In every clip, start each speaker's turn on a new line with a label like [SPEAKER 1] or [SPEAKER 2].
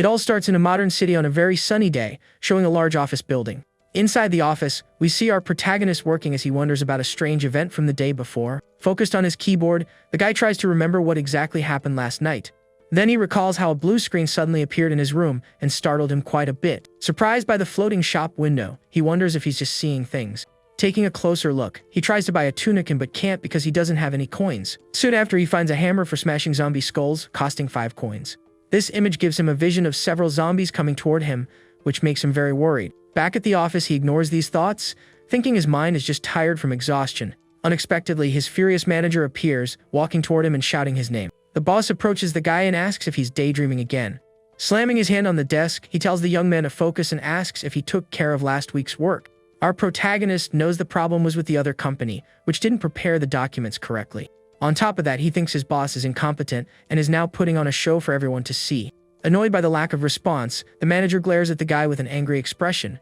[SPEAKER 1] It all starts in a modern city on a very sunny day, showing a large office building. Inside the office, we see our protagonist working as he wonders about a strange event from the day before. Focused on his keyboard, the guy tries to remember what exactly happened last night. Then he recalls how a blue screen suddenly appeared in his room and startled him quite a bit. Surprised by the floating shop window, he wonders if he's just seeing things. Taking a closer look, he tries to buy a tunic but can't because he doesn't have any coins. Soon after, he finds a hammer for smashing zombie skulls, costing 5 coins. This image gives him a vision of several zombies coming toward him, which makes him very worried. Back at the office, he ignores these thoughts, thinking his mind is just tired from exhaustion. Unexpectedly, his furious manager appears, walking toward him and shouting his name. The boss approaches the guy and asks if he's daydreaming again. Slamming his hand on the desk, he tells the young man to focus and asks if he took care of last week's work. Our protagonist knows the problem was with the other company, which didn't prepare the documents correctly. On top of that, he thinks his boss is incompetent and is now putting on a show for everyone to see. Annoyed by the lack of response, the manager glares at the guy with an angry expression.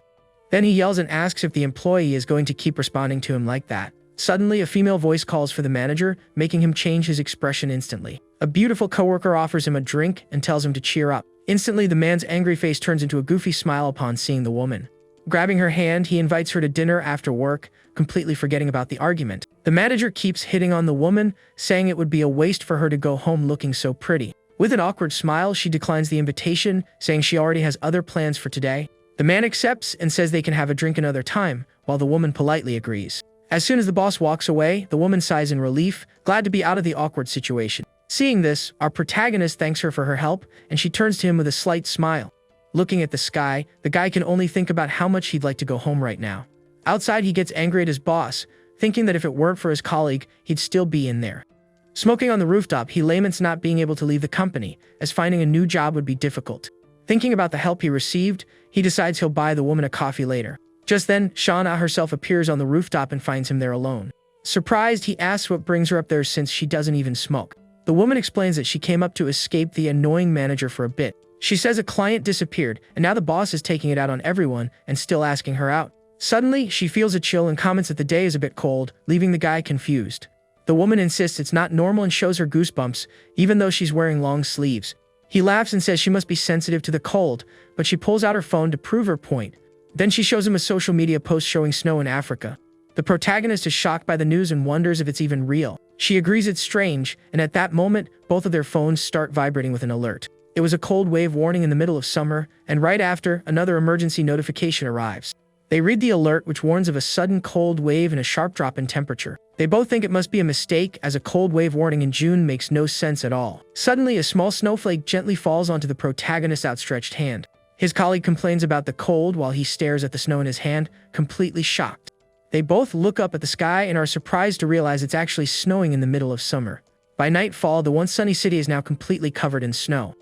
[SPEAKER 1] Then he yells and asks if the employee is going to keep responding to him like that. Suddenly, a female voice calls for the manager, making him change his expression instantly. A beautiful coworker offers him a drink and tells him to cheer up. Instantly, the man's angry face turns into a goofy smile upon seeing the woman. Grabbing her hand, he invites her to dinner after work, completely forgetting about the argument. The manager keeps hitting on the woman, saying it would be a waste for her to go home looking so pretty. With an awkward smile, she declines the invitation, saying she already has other plans for today. The man accepts and says they can have a drink another time, while the woman politely agrees. As soon as the boss walks away, the woman sighs in relief, glad to be out of the awkward situation. Seeing this, our protagonist thanks her for her help, and she turns to him with a slight smile. Looking at the sky, the guy can only think about how much he'd like to go home right now. Outside, he gets angry at his boss, thinking that if it weren't for his colleague, he'd still be in there. Smoking on the rooftop, he laments not being able to leave the company, as finding a new job would be difficult. Thinking about the help he received, he decides he'll buy the woman a coffee later. Just then, Shauna herself appears on the rooftop and finds him there alone. Surprised, he asks what brings her up there since she doesn't even smoke. The woman explains that she came up to escape the annoying manager for a bit. She says a client disappeared, and now the boss is taking it out on everyone and still asking her out. Suddenly, she feels a chill and comments that the day is a bit cold, leaving the guy confused. The woman insists it's not normal and shows her goosebumps, even though she's wearing long sleeves. He laughs and says she must be sensitive to the cold, but she pulls out her phone to prove her point. Then she shows him a social media post showing snow in Africa. The protagonist is shocked by the news and wonders if it's even real. She agrees it's strange, and at that moment, both of their phones start vibrating with an alert. It was a cold wave warning in the middle of summer, and right after, another emergency notification arrives. They read the alert, which warns of a sudden cold wave and a sharp drop in temperature. They both think it must be a mistake, as a cold wave warning in June makes no sense at all. Suddenly, a small snowflake gently falls onto the protagonist's outstretched hand. His colleague complains about the cold while he stares at the snow in his hand, completely shocked. They both look up at the sky and are surprised to realize it's actually snowing in the middle of summer. By nightfall, the once sunny city is now completely covered in snow.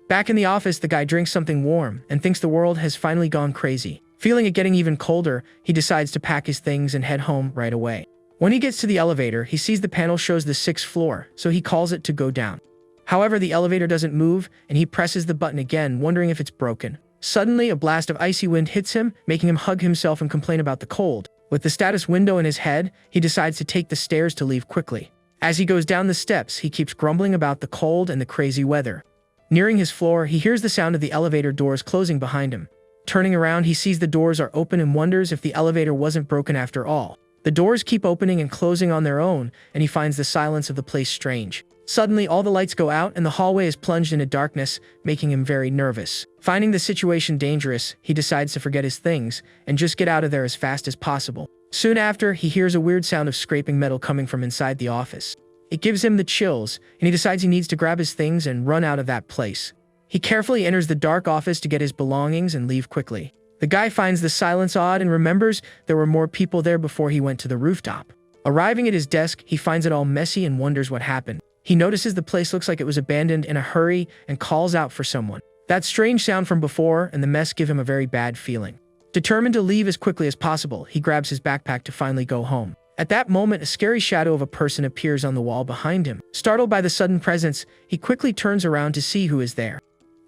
[SPEAKER 1] Back in the office, the guy drinks something warm and thinks the world has finally gone crazy. Feeling it getting even colder, he decides to pack his things and head home right away. When he gets to the elevator, he sees the panel shows the 6th floor, so he calls it to go down. However, the elevator doesn't move, and he presses the button again, wondering if it's broken. Suddenly, a blast of icy wind hits him, making him hug himself and complain about the cold. With the status window in his head, he decides to take the stairs to leave quickly. As he goes down the steps, he keeps grumbling about the cold and the crazy weather. Nearing his floor, he hears the sound of the elevator doors closing behind him. Turning around, he sees the doors are open and wonders if the elevator wasn't broken after all. The doors keep opening and closing on their own, and he finds the silence of the place strange. Suddenly, all the lights go out and the hallway is plunged into darkness, making him very nervous. Finding the situation dangerous, he decides to forget his things and just get out of there as fast as possible. Soon after, he hears a weird sound of scraping metal coming from inside the office. It gives him the chills, and he decides he needs to grab his things and run out of that place. He carefully enters the dark office to get his belongings and leave quickly. The guy finds the silence odd and remembers there were more people there before he went to the rooftop. Arriving at his desk, he finds it all messy and wonders what happened. He notices the place looks like it was abandoned in a hurry and calls out for someone. That strange sound from before and the mess give him a very bad feeling. Determined to leave as quickly as possible, he grabs his backpack to finally go home. At that moment, a scary shadow of a person appears on the wall behind him. Startled by the sudden presence, he quickly turns around to see who is there.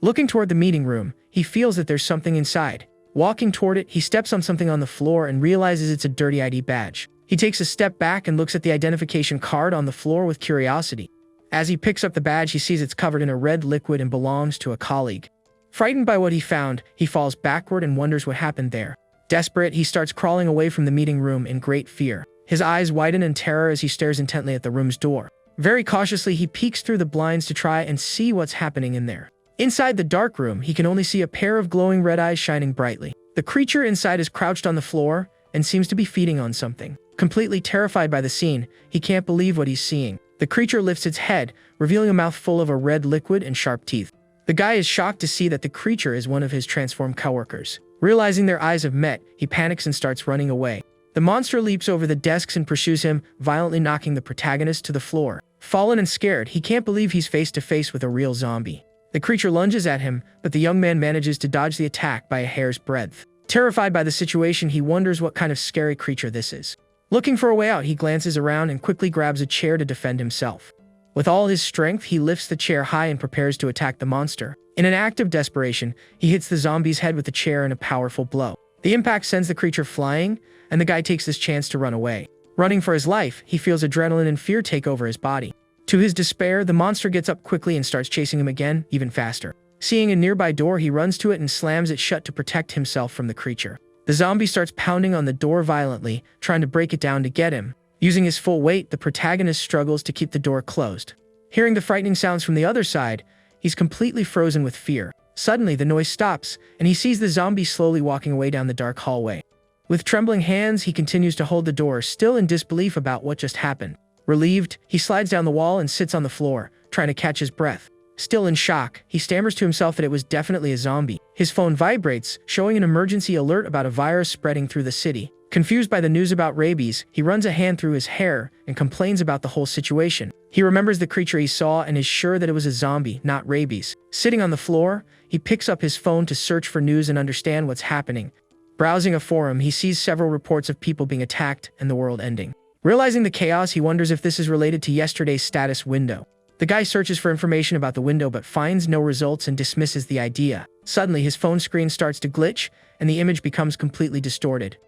[SPEAKER 1] Looking toward the meeting room, he feels that there's something inside. Walking toward it, he steps on something on the floor and realizes it's a dirty ID badge. He takes a step back and looks at the identification card on the floor with curiosity. As he picks up the badge, he sees it's covered in a red liquid and belongs to a colleague. Frightened by what he found, he falls backward and wonders what happened there. Desperate, he starts crawling away from the meeting room in great fear. His eyes widen in terror as he stares intently at the room's door. Very cautiously, he peeks through the blinds to try and see what's happening in there. Inside the dark room, he can only see a pair of glowing red eyes shining brightly. The creature inside is crouched on the floor and seems to be feeding on something. Completely terrified by the scene, he can't believe what he's seeing. The creature lifts its head, revealing a mouth full of a red liquid and sharp teeth. The guy is shocked to see that the creature is one of his transformed coworkers. Realizing their eyes have met, he panics and starts running away. The monster leaps over the desks and pursues him, violently knocking the protagonist to the floor. Fallen and scared, he can't believe he's face to face with a real zombie. The creature lunges at him, but the young man manages to dodge the attack by a hair's breadth. Terrified by the situation, he wonders what kind of scary creature this is. Looking for a way out, he glances around and quickly grabs a chair to defend himself. With all his strength, he lifts the chair high and prepares to attack the monster. In an act of desperation, he hits the zombie's head with the chair in a powerful blow. The impact sends the creature flying, and the guy takes this chance to run away. Running for his life, he feels adrenaline and fear take over his body. To his despair, the monster gets up quickly and starts chasing him again, even faster. Seeing a nearby door, he runs to it and slams it shut to protect himself from the creature. The zombie starts pounding on the door violently, trying to break it down to get him. Using his full weight, the protagonist struggles to keep the door closed. Hearing the frightening sounds from the other side, he's completely frozen with fear. Suddenly, the noise stops, and he sees the zombie slowly walking away down the dark hallway. With trembling hands, he continues to hold the door, still in disbelief about what just happened. Relieved, he slides down the wall and sits on the floor, trying to catch his breath. Still in shock, he stammers to himself that it was definitely a zombie. His phone vibrates, showing an emergency alert about a virus spreading through the city. Confused by the news about rabies, he runs a hand through his hair and complains about the whole situation. He remembers the creature he saw and is sure that it was a zombie, not rabies. Sitting on the floor, he picks up his phone to search for news and understand what's happening. Browsing a forum, he sees several reports of people being attacked and the world ending. Realizing the chaos, he wonders if this is related to yesterday's status window. The guy searches for information about the window but finds no results and dismisses the idea. Suddenly, his phone screen starts to glitch and the image becomes completely distorted.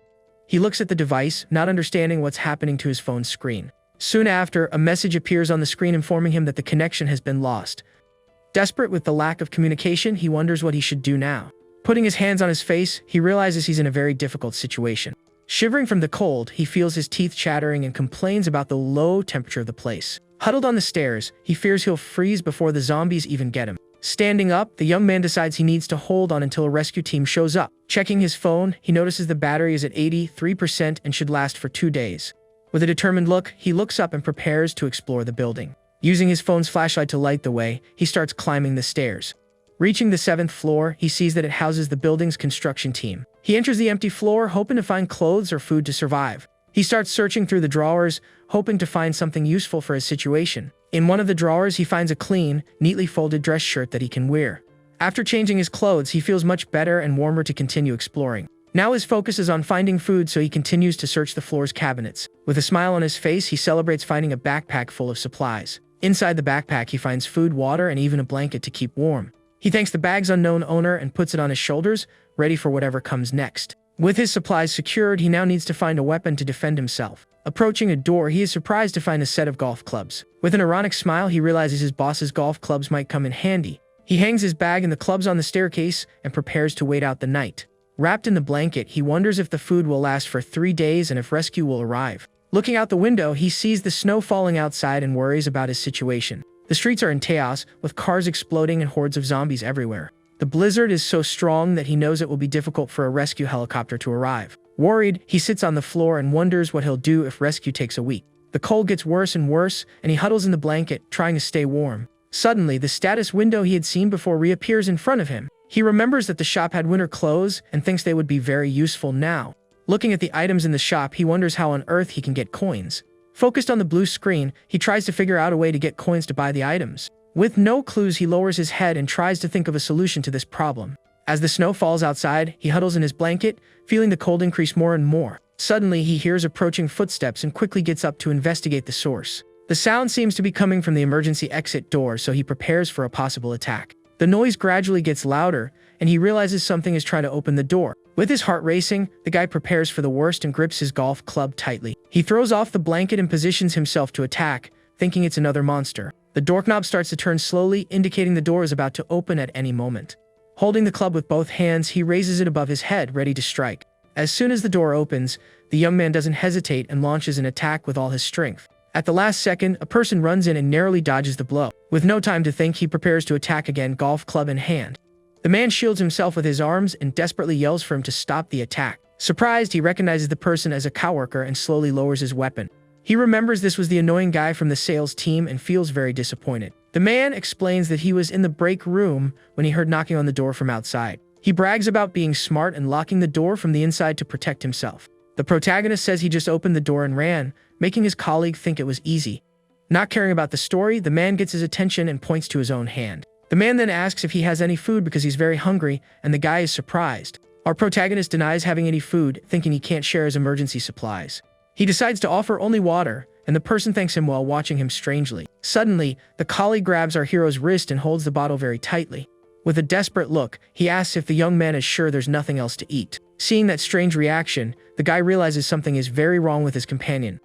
[SPEAKER 1] He looks at the device, not understanding what's happening to his phone screen. Soon after, a message appears on the screen informing him that the connection has been lost. Desperate with the lack of communication, he wonders what he should do now. Putting his hands on his face, he realizes he's in a very difficult situation. Shivering from the cold, he feels his teeth chattering and complains about the low temperature of the place. Huddled on the stairs, he fears he'll freeze before the zombies even get him. Standing up, the young man decides he needs to hold on until a rescue team shows up. Checking his phone, he notices the battery is at 83% and should last for 2 days. With a determined look, he looks up and prepares to explore the building. Using his phone's flashlight to light the way, he starts climbing the stairs. Reaching the 7th floor, he sees that it houses the building's construction team. He enters the empty floor, hoping to find clothes or food to survive. He starts searching through the drawers, hoping to find something useful for his situation. In one of the drawers, he finds a clean, neatly folded dress shirt that he can wear. After changing his clothes, he feels much better and warmer to continue exploring. Now his focus is on finding food, so he continues to search the floor's cabinets. With a smile on his face, he celebrates finding a backpack full of supplies. Inside the backpack, he finds food, water, and even a blanket to keep warm. He thanks the bag's unknown owner and puts it on his shoulders, ready for whatever comes next. With his supplies secured, he now needs to find a weapon to defend himself. Approaching a door, he is surprised to find a set of golf clubs. With an ironic smile, he realizes his boss's golf clubs might come in handy. He hangs his bag and the clubs on the staircase and prepares to wait out the night. Wrapped in the blanket, he wonders if the food will last for 3 days and if rescue will arrive. Looking out the window, he sees the snow falling outside and worries about his situation. The streets are in chaos, with cars exploding and hordes of zombies everywhere. The blizzard is so strong that he knows it will be difficult for a rescue helicopter to arrive. Worried, he sits on the floor and wonders what he'll do if rescue takes a week. The cold gets worse and worse, and he huddles in the blanket, trying to stay warm. Suddenly, the status window he had seen before reappears in front of him. He remembers that the shop had winter clothes and thinks they would be very useful now. Looking at the items in the shop, he wonders how on earth he can get coins. Focused on the blue screen, he tries to figure out a way to get coins to buy the items. With no clues, he lowers his head and tries to think of a solution to this problem. As the snow falls outside, he huddles in his blanket, feeling the cold increase more and more. Suddenly, he hears approaching footsteps and quickly gets up to investigate the source. The sound seems to be coming from the emergency exit door, so he prepares for a possible attack. The noise gradually gets louder, and he realizes something is trying to open the door. With his heart racing, the guy prepares for the worst and grips his golf club tightly. He throws off the blanket and positions himself to attack, thinking it's another monster. The doorknob starts to turn slowly, indicating the door is about to open at any moment. Holding the club with both hands, he raises it above his head, ready to strike. As soon as the door opens, the young man doesn't hesitate and launches an attack with all his strength. At the last second, a person runs in and narrowly dodges the blow. With no time to think, he prepares to attack again, golf club in hand. The man shields himself with his arms and desperately yells for him to stop the attack. Surprised, he recognizes the person as a coworker and slowly lowers his weapon. He remembers this was the annoying guy from the sales team and feels very disappointed. The man explains that he was in the break room when he heard knocking on the door from outside. He brags about being smart and locking the door from the inside to protect himself. The protagonist says he just opened the door and ran, making his colleague think it was easy. Not caring about the story, the man gets his attention and points to his own hand. The man then asks if he has any food because he's very hungry, and the guy is surprised. Our protagonist denies having any food, thinking he can't share his emergency supplies. He decides to offer only water, and the person thanks him while watching him strangely. Suddenly, the colleague grabs our hero's wrist and holds the bottle very tightly. With a desperate look, he asks if the young man is sure there's nothing else to eat. Seeing that strange reaction, the guy realizes something is very wrong with his companion.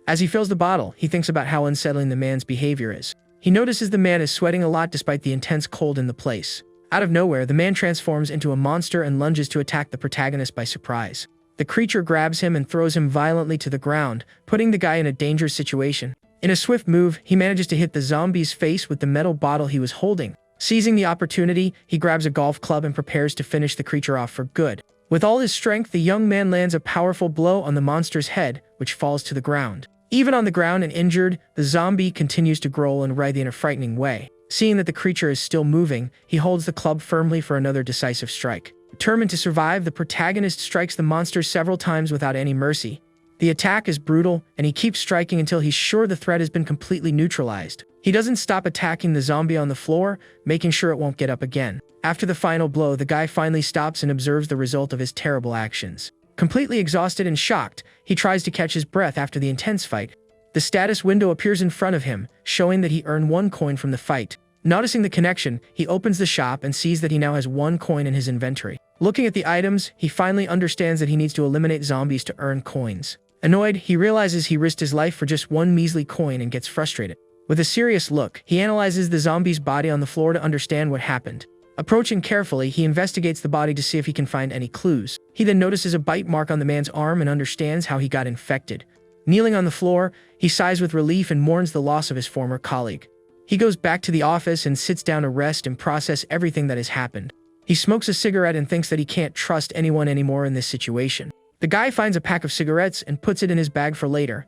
[SPEAKER 1] As he fills the bottle, he thinks about how unsettling the man's behavior is. He notices the man is sweating a lot despite the intense cold in the place. Out of nowhere, the man transforms into a monster and lunges to attack the protagonist by surprise. The creature grabs him and throws him violently to the ground, putting the guy in a dangerous situation. In a swift move, he manages to hit the zombie's face with the metal bottle he was holding. Seizing the opportunity, he grabs a golf club and prepares to finish the creature off for good. With all his strength, the young man lands a powerful blow on the monster's head, which falls to the ground. Even on the ground and injured, the zombie continues to growl and writhe in a frightening way. Seeing that the creature is still moving, he holds the club firmly for another decisive strike. Determined to survive, the protagonist strikes the monster several times without any mercy. The attack is brutal, and he keeps striking until he's sure the threat has been completely neutralized. He doesn't stop attacking the zombie on the floor, making sure it won't get up again. After the final blow, the guy finally stops and observes the result of his terrible actions. Completely exhausted and shocked, he tries to catch his breath after the intense fight. The status window appears in front of him, showing that he earned 1 coin from the fight. Noticing the connection, he opens the shop and sees that he now has 1 coin in his inventory. Looking at the items, he finally understands that he needs to eliminate zombies to earn coins. Annoyed, he realizes he risked his life for just 1 measly coin and gets frustrated. With a serious look, he analyzes the zombie's body on the floor to understand what happened. Approaching carefully, he investigates the body to see if he can find any clues. He then notices a bite mark on the man's arm and understands how he got infected. Kneeling on the floor, he sighs with relief and mourns the loss of his former colleague. He goes back to the office and sits down to rest and process everything that has happened. He smokes a cigarette and thinks that he can't trust anyone anymore in this situation. The guy finds a pack of cigarettes and puts it in his bag for later.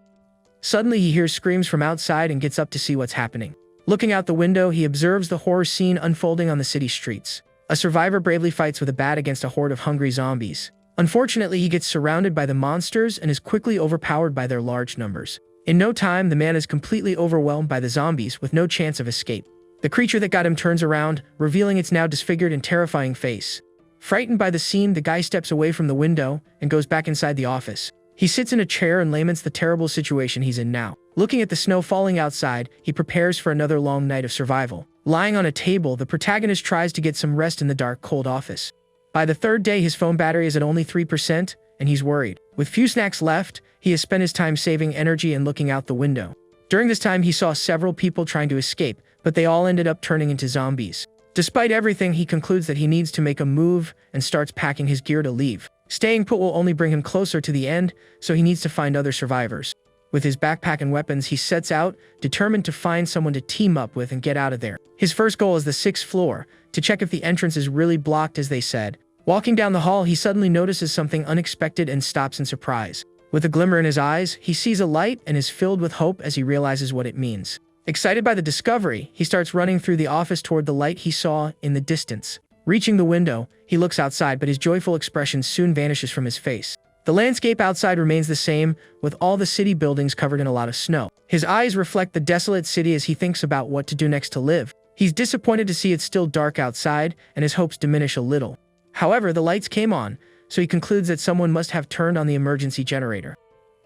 [SPEAKER 1] Suddenly, he hears screams from outside and gets up to see what's happening. Looking out the window, he observes the horror scene unfolding on the city streets. A survivor bravely fights with a bat against a horde of hungry zombies. Unfortunately, he gets surrounded by the monsters and is quickly overpowered by their large numbers. In no time, the man is completely overwhelmed by the zombies with no chance of escape. The creature that got him turns around, revealing its now disfigured and terrifying face. Frightened by the scene, the guy steps away from the window and goes back inside the office. He sits in a chair and laments the terrible situation he's in now. Looking at the snow falling outside, he prepares for another long night of survival. Lying on a table, the protagonist tries to get some rest in the dark, cold office. By the 3rd day, his phone battery is at only 3%, and he's worried. With few snacks left, he has spent his time saving energy and looking out the window. During this time, he saw several people trying to escape, but they all ended up turning into zombies. Despite everything, he concludes that he needs to make a move and starts packing his gear to leave. Staying put will only bring him closer to the end, so he needs to find other survivors. With his backpack and weapons, he sets out, determined to find someone to team up with and get out of there. His first goal is the 6th floor, to check if the entrance is really blocked as they said. Walking down the hall, he suddenly notices something unexpected and stops in surprise. With a glimmer in his eyes, he sees a light and is filled with hope as he realizes what it means. Excited by the discovery, he starts running through the office toward the light he saw in the distance. Reaching the window, he looks outside, but his joyful expression soon vanishes from his face. The landscape outside remains the same, with all the city buildings covered in a lot of snow. His eyes reflect the desolate city as he thinks about what to do next to live. He's disappointed to see it's still dark outside, and his hopes diminish a little. However, the lights came on, so he concludes that someone must have turned on the emergency generator.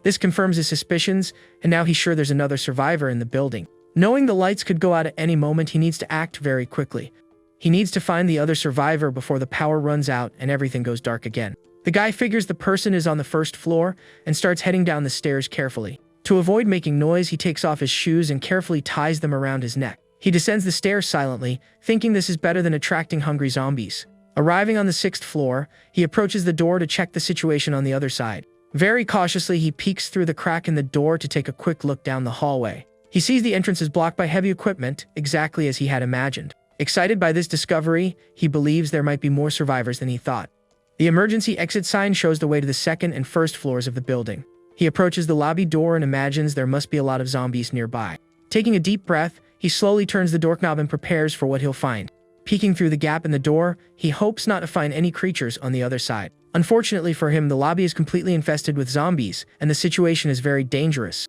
[SPEAKER 1] This confirms his suspicions, and now he's sure there's another survivor in the building. Knowing the lights could go out at any moment, he needs to act very quickly. He needs to find the other survivor before the power runs out and everything goes dark again. The guy figures the person is on the 1st floor and starts heading down the stairs carefully. To avoid making noise, he takes off his shoes and carefully ties them around his neck. He descends the stairs silently, thinking this is better than attracting hungry zombies. Arriving on the 6th floor, he approaches the door to check the situation on the other side. Very cautiously, he peeks through the crack in the door to take a quick look down the hallway. He sees the entrance is blocked by heavy equipment, exactly as he had imagined. Excited by this discovery, he believes there might be more survivors than he thought. The emergency exit sign shows the way to the 2nd and 1st floors of the building. He approaches the lobby door and imagines there must be a lot of zombies nearby. Taking a deep breath, he slowly turns the doorknob and prepares for what he'll find. Peeking through the gap in the door, he hopes not to find any creatures on the other side. Unfortunately for him, the lobby is completely infested with zombies, and the situation is very dangerous.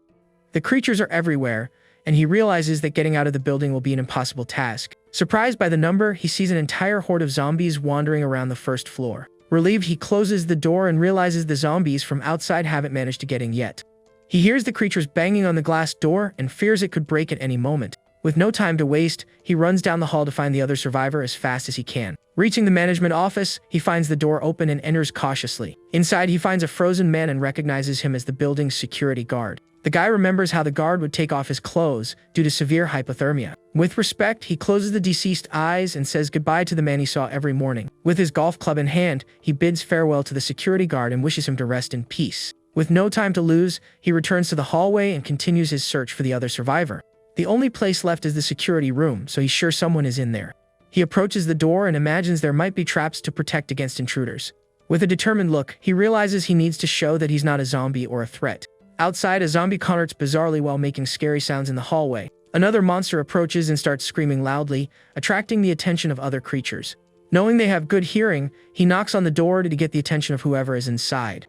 [SPEAKER 1] The creatures are everywhere, and he realizes that getting out of the building will be an impossible task. Surprised by the number, he sees an entire horde of zombies wandering around the 1st floor. Relieved, he closes the door and realizes the zombies from outside haven't managed to get in yet. He hears the creatures banging on the glass door and fears it could break at any moment. With no time to waste, he runs down the hall to find the other survivor as fast as he can. Reaching the management office, he finds the door open and enters cautiously. Inside, he finds a frozen man and recognizes him as the building's security guard. The guy remembers how the guard would take off his clothes due to severe hypothermia. With respect, he closes the deceased's eyes and says goodbye to the man he saw every morning. With his golf club in hand, he bids farewell to the security guard and wishes him to rest in peace. With no time to lose, he returns to the hallway and continues his search for the other survivor. The only place left is the security room, so he's sure someone is in there. He approaches the door and imagines there might be traps to protect against intruders. With a determined look, he realizes he needs to show that he's not a zombie or a threat. Outside, a zombie converts bizarrely while making scary sounds in the hallway. Another monster approaches and starts screaming loudly, attracting the attention of other creatures. Knowing they have good hearing, he knocks on the door to get the attention of whoever is inside.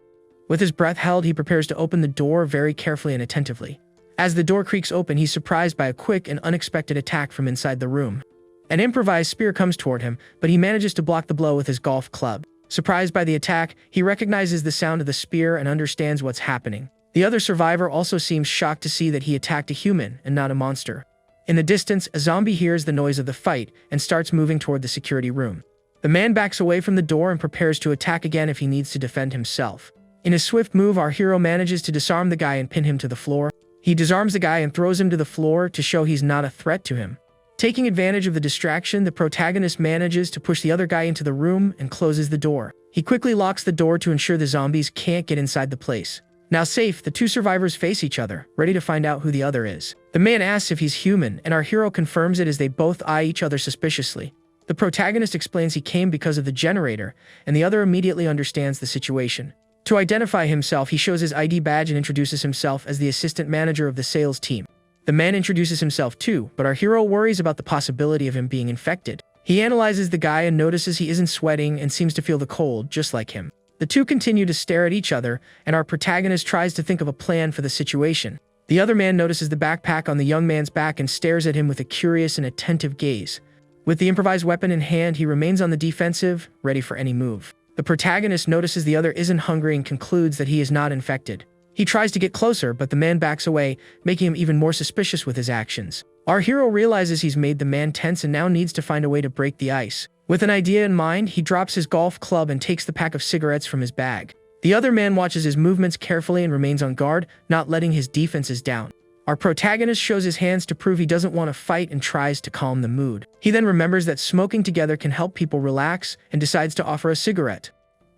[SPEAKER 1] With his breath held, he prepares to open the door very carefully and attentively. As the door creaks open, he's surprised by a quick and unexpected attack from inside the room. An improvised spear comes toward him, but he manages to block the blow with his golf club. Surprised by the attack, he recognizes the sound of the spear and understands what's happening. The other survivor also seems shocked to see that he attacked a human and not a monster. In the distance, a zombie hears the noise of the fight and starts moving toward the security room. The man backs away from the door and prepares to attack again if he needs to defend himself. In a swift move, our hero manages to disarm the guy and pin him to the floor. He disarms the guy and throws him to the floor to show he's not a threat to him. Taking advantage of the distraction, the protagonist manages to push the other guy into the room and closes the door. He quickly locks the door to ensure the zombies can't get inside the place. Now safe, the two survivors face each other, ready to find out who the other is. The man asks if he's human, and our hero confirms it as they both eye each other suspiciously. The protagonist explains he came because of the generator, and the other immediately understands the situation. To identify himself, he shows his ID badge and introduces himself as the assistant manager of the sales team. The man introduces himself too, but our hero worries about the possibility of him being infected. He analyzes the guy and notices he isn't sweating and seems to feel the cold, just like him. The two continue to stare at each other, and our protagonist tries to think of a plan for the situation. The other man notices the backpack on the young man's back and stares at him with a curious and attentive gaze. With the improvised weapon in hand, he remains on the defensive, ready for any move. The protagonist notices the other isn't hungry and concludes that he is not infected. He tries to get closer, but the man backs away, making him even more suspicious with his actions. Our hero realizes he's made the man tense and now needs to find a way to break the ice. With an idea in mind, he drops his golf club and takes the pack of cigarettes from his bag. The other man watches his movements carefully and remains on guard, not letting his defenses down. Our protagonist shows his hands to prove he doesn't want to fight and tries to calm the mood. He then remembers that smoking together can help people relax and decides to offer a cigarette.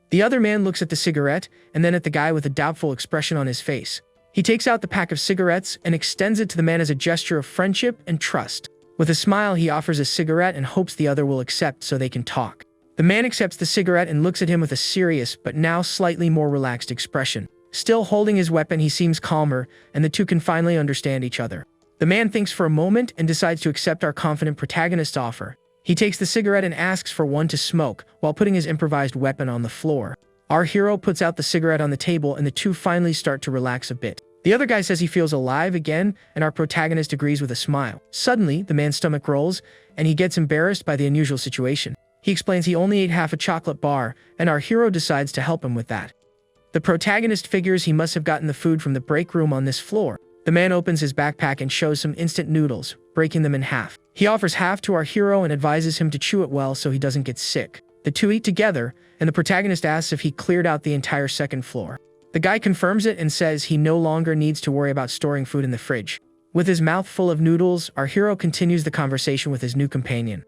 [SPEAKER 1] The other man looks at the cigarette and then at the guy with a doubtful expression on his face. He takes out the pack of cigarettes and extends it to the man as a gesture of friendship and trust. With a smile, he offers a cigarette and hopes the other will accept so they can talk. The man accepts the cigarette and looks at him with a serious but now slightly more relaxed expression. Still holding his weapon, he seems calmer, and the two can finally understand each other. The man thinks for a moment and decides to accept our confident protagonist's offer. He takes the cigarette and asks for one to smoke, while putting his improvised weapon on the floor. Our hero puts out the cigarette on the table and the two finally start to relax a bit. The other guy says he feels alive again, and our protagonist agrees with a smile. Suddenly, the man's stomach rolls, and he gets embarrassed by the unusual situation. He explains he only ate half a chocolate bar, and our hero decides to help him with that. The protagonist figures he must have gotten the food from the break room on this floor. The man opens his backpack and shows some instant noodles, breaking them in half. He offers half to our hero and advises him to chew it well so he doesn't get sick. The two eat together, and the protagonist asks if he cleared out the entire second floor. The guy confirms it and says he no longer needs to worry about storing food in the fridge. With his mouth full of noodles, our hero continues the conversation with his new companion.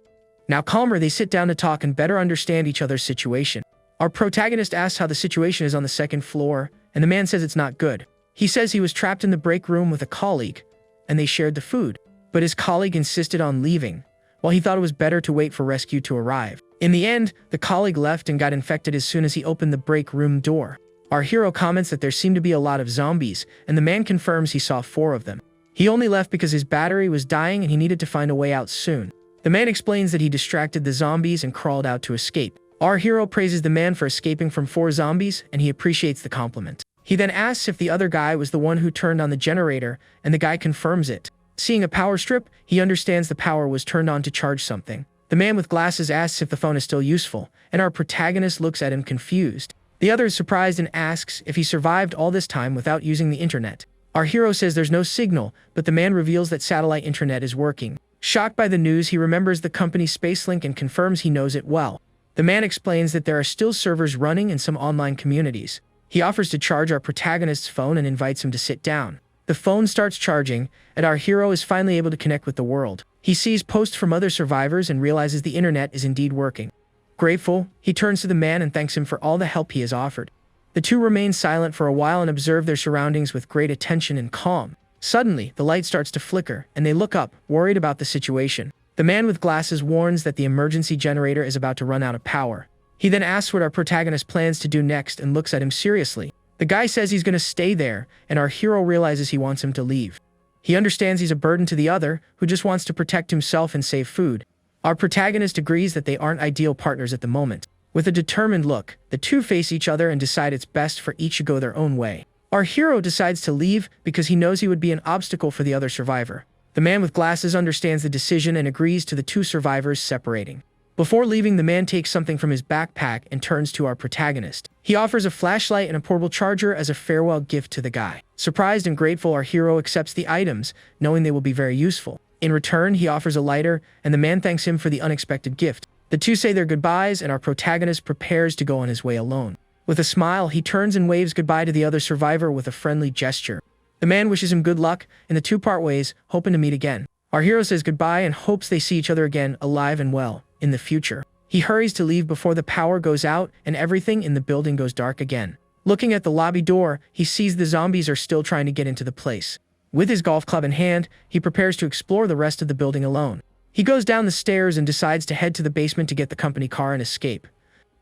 [SPEAKER 1] Now calmer, they sit down to talk and better understand each other's situation. Our protagonist asks how the situation is on the second floor, and the man says it's not good. He says he was trapped in the break room with a colleague, and they shared the food. But his colleague insisted on leaving, while he thought it was better to wait for rescue to arrive. In the end, the colleague left and got infected as soon as he opened the break room door. Our hero comments that there seemed to be a lot of zombies, and the man confirms he saw 4 of them. He only left because his battery was dying and he needed to find a way out soon. The man explains that he distracted the zombies and crawled out to escape. Our hero praises the man for escaping from 4 zombies, and he appreciates the compliment. He then asks if the other guy was the one who turned on the generator, and the guy confirms it. Seeing a power strip, he understands the power was turned on to charge something. The man with glasses asks if the phone is still useful, and our protagonist looks at him confused. The other is surprised and asks if he survived all this time without using the internet. Our hero says there's no signal, but the man reveals that satellite internet is working. Shocked by the news, he remembers the company's Spacelink and confirms he knows it well. The man explains that there are still servers running in some online communities. He offers to charge our protagonist's phone and invites him to sit down. The phone starts charging, and our hero is finally able to connect with the world. He sees posts from other survivors and realizes the internet is indeed working. Grateful, he turns to the man and thanks him for all the help he has offered. The two remain silent for a while and observe their surroundings with great attention and calm. Suddenly, the light starts to flicker, and they look up, worried about the situation. The man with glasses warns that the emergency generator is about to run out of power. He then asks what our protagonist plans to do next and looks at him seriously. The guy says he's going to stay there, and our hero realizes he wants him to leave. He understands he's a burden to the other, who just wants to protect himself and save food. Our protagonist agrees that they aren't ideal partners at the moment. With a determined look, the two face each other and decide it's best for each to go their own way. Our hero decides to leave because he knows he would be an obstacle for the other survivor. The man with glasses understands the decision and agrees to the two survivors separating. Before leaving, the man takes something from his backpack and turns to our protagonist. He offers a flashlight and a portable charger as a farewell gift to the guy. Surprised and grateful, our hero accepts the items, knowing they will be very useful. In return, he offers a lighter, and the man thanks him for the unexpected gift. The two say their goodbyes, and our protagonist prepares to go on his way alone. With a smile, he turns and waves goodbye to the other survivor with a friendly gesture. The man wishes him good luck, and the two part ways, hoping to meet again. Our hero says goodbye and hopes they see each other again, alive and well, in the future. He hurries to leave before the power goes out and everything in the building goes dark again. Looking at the lobby door, he sees the zombies are still trying to get into the place. With his golf club in hand, he prepares to explore the rest of the building alone. He goes down the stairs and decides to head to the basement to get the company car and escape.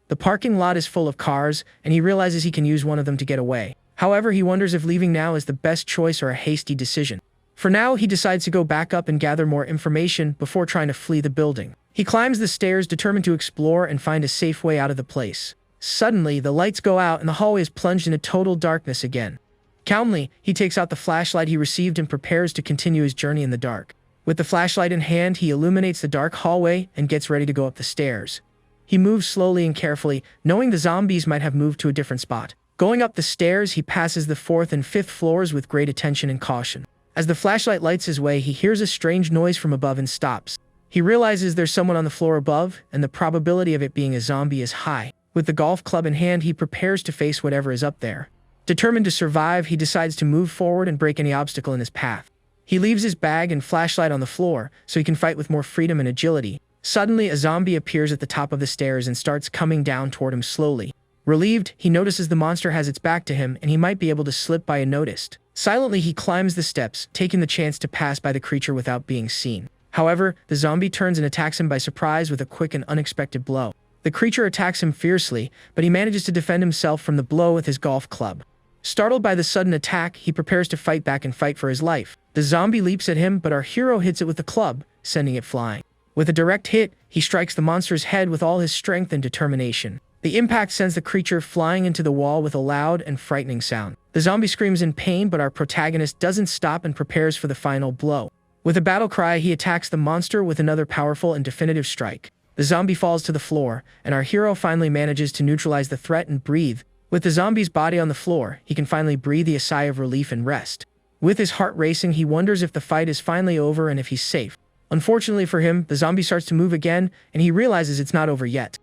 [SPEAKER 1] The parking lot is full of cars, and he realizes he can use one of them to get away. However, he wonders if leaving now is the best choice or a hasty decision. For now, he decides to go back up and gather more information before trying to flee the building. He climbs the stairs, determined to explore and find a safe way out of the place. Suddenly, the lights go out and the hallway is plunged into total darkness again. Calmly, he takes out the flashlight he received and prepares to continue his journey in the dark. With the flashlight in hand, he illuminates the dark hallway and gets ready to go up the stairs. He moves slowly and carefully, knowing the zombies might have moved to a different spot. Going up the stairs, he passes the 4th and 5th floors with great attention and caution. As the flashlight lights his way, he hears a strange noise from above and stops. He realizes there's someone on the floor above, and the probability of it being a zombie is high. With the golf club in hand, he prepares to face whatever is up there. Determined to survive, he decides to move forward and break any obstacle in his path. He leaves his bag and flashlight on the floor, so he can fight with more freedom and agility. Suddenly, a zombie appears at the top of the stairs and starts coming down toward him slowly. Relieved, he notices the monster has its back to him and he might be able to slip by unnoticed. Silently, he climbs the steps, taking the chance to pass by the creature without being seen. However, the zombie turns and attacks him by surprise with a quick and unexpected blow. The creature attacks him fiercely, but he manages to defend himself from the blow with his golf club. Startled by the sudden attack, he prepares to fight back and fight for his life. The zombie leaps at him, but our hero hits it with the club, sending it flying. With a direct hit, he strikes the monster's head with all his strength and determination. The impact sends the creature flying into the wall with a loud and frightening sound. The zombie screams in pain, but our protagonist doesn't stop and prepares for the final blow. With a battle cry, he attacks the monster with another powerful and definitive strike. The zombie falls to the floor, and our hero finally manages to neutralize the threat and breathe. With the zombie's body on the floor, he can finally breathe a sigh of relief and rest. With his heart racing, he wonders if the fight is finally over and if he's safe. Unfortunately for him, the zombie starts to move again, and he realizes it's not over yet.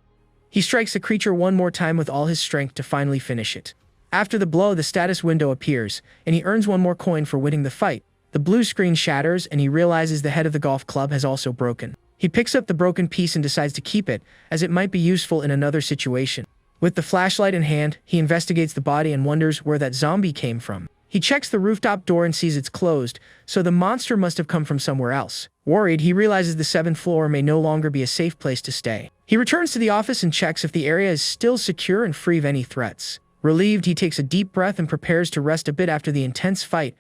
[SPEAKER 1] He strikes the creature one more time with all his strength to finally finish it. After the blow, the status window appears, and he earns one more coin for winning the fight. The blue screen shatters, and he realizes the head of the golf club has also broken. He picks up the broken piece and decides to keep it, as it might be useful in another situation. With the flashlight in hand, he investigates the body and wonders where that zombie came from. He checks the rooftop door and sees it's closed, so the monster must have come from somewhere else. Worried, he realizes the 7th floor may no longer be a safe place to stay. He returns to the office and checks if the area is still secure and free of any threats. Relieved, he takes a deep breath and prepares to rest a bit after the intense fight.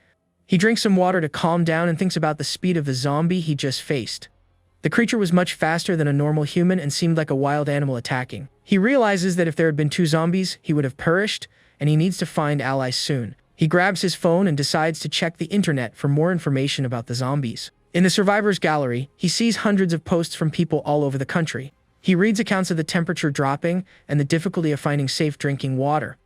[SPEAKER 1] He drinks some water to calm down and thinks about the speed of the zombie he just faced. The creature was much faster than a normal human and seemed like a wild animal attacking. He realizes that if there had been 2 zombies, he would have perished, and he needs to find allies soon. He grabs his phone and decides to check the internet for more information about the zombies. In the survivors gallery, he sees hundreds of posts from people all over the country. He reads accounts of the temperature dropping and the difficulty of finding safe drinking water.